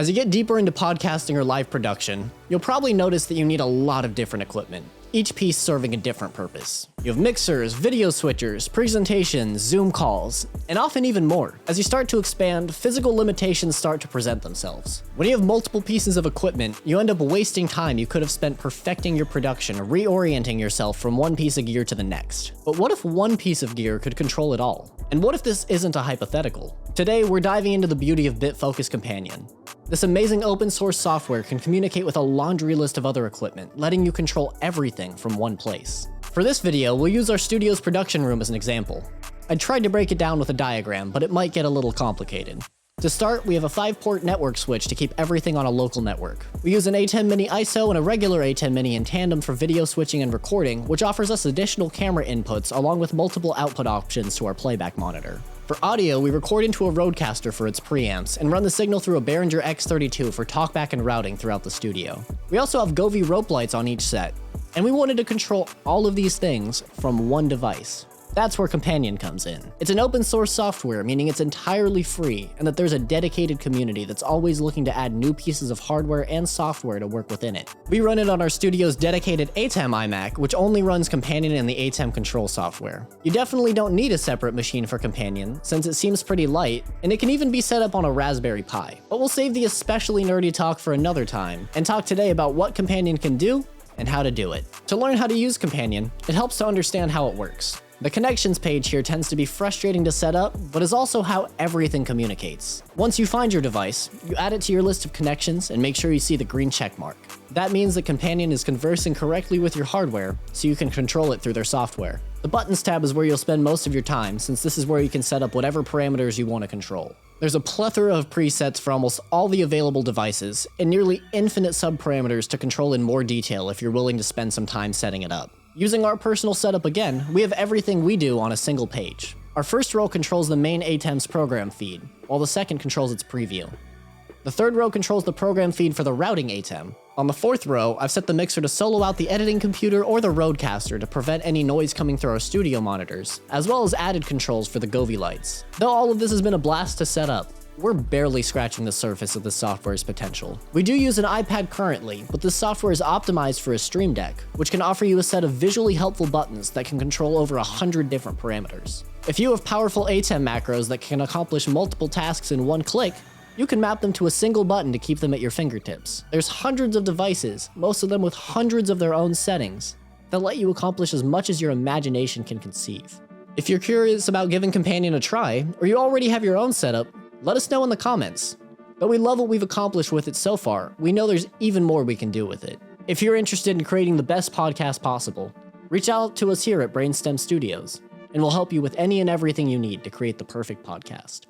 As you get deeper into podcasting or live production, you'll probably notice that you need a lot of different equipment, each piece serving a different purpose. You have mixers, video switchers, presentations, Zoom calls, and often even more. As you start to expand, physical limitations start to present themselves. When you have multiple pieces of equipment, you end up wasting time you could have spent perfecting your production or reorienting yourself from one piece of gear to the next. But what if one piece of gear could control it all? And what if this isn't a hypothetical? Today, we're diving into the beauty of BitFocus Companion. This amazing open source software can communicate with a laundry list of other equipment, letting you control everything from one place. For this video, we'll use our studio's production room as an example. I tried to break it down with a diagram, but it might get a little complicated. To start, we have a 5-port network switch to keep everything on a local network. We use an A10 Mini ISO and a regular A10 Mini in tandem for video switching and recording, which offers us additional camera inputs along with multiple output options to our playback monitor. For audio, we record into a Rodecaster for its preamps and run the signal through a Behringer X32 for talkback and routing throughout the studio. We also have Govee rope lights on each set, and we wanted to control all of these things from one device. That's where Companion comes in. It's an open source software, meaning it's entirely free, and that there's a dedicated community that's always looking to add new pieces of hardware and software to work within it. We run it on our studio's dedicated ATEM iMac, which only runs Companion and the ATEM control software. You definitely don't need a separate machine for Companion, since it seems pretty light, and it can even be set up on a Raspberry Pi. But we'll save the especially nerdy talk for another time, and talk today about what Companion can do and how to do it. To learn how to use Companion, it helps to understand how it works. The connections page here tends to be frustrating to set up, but is also how everything communicates. Once you find your device, you add it to your list of connections and make sure you see the green check mark. That means that Companion is conversing correctly with your hardware, so you can control it through their software. The Buttons tab is where you'll spend most of your time, since this is where you can set up whatever parameters you want to control. There's a plethora of presets for almost all the available devices, and nearly infinite subparameters to control in more detail if you're willing to spend some time setting it up. Using our personal setup again, we have everything we do on a single page. Our first row controls the main ATEM's program feed, while the second controls its preview. The third row controls the program feed for the routing ATEM. On the fourth row, I've set the mixer to solo out the editing computer or the Rodecaster to prevent any noise coming through our studio monitors, as well as added controls for the Govee lights. Though all of this has been a blast to set up, we're barely scratching the surface of the software's potential. We do use an iPad currently, but this software is optimized for a Stream Deck, which can offer you a set of visually helpful buttons that can control over 100 different parameters. If you have powerful ATEM macros that can accomplish multiple tasks in one click, you can map them to a single button to keep them at your fingertips. There's hundreds of devices, most of them with hundreds of their own settings, that let you accomplish as much as your imagination can conceive. If you're curious about giving Companion a try, or you already have your own setup, let us know in the comments. Though we love what we've accomplished with it so far, we know there's even more we can do with it. If you're interested in creating the best podcast possible, reach out to us here at BrainStem Studios, and we'll help you with any and everything you need to create the perfect podcast.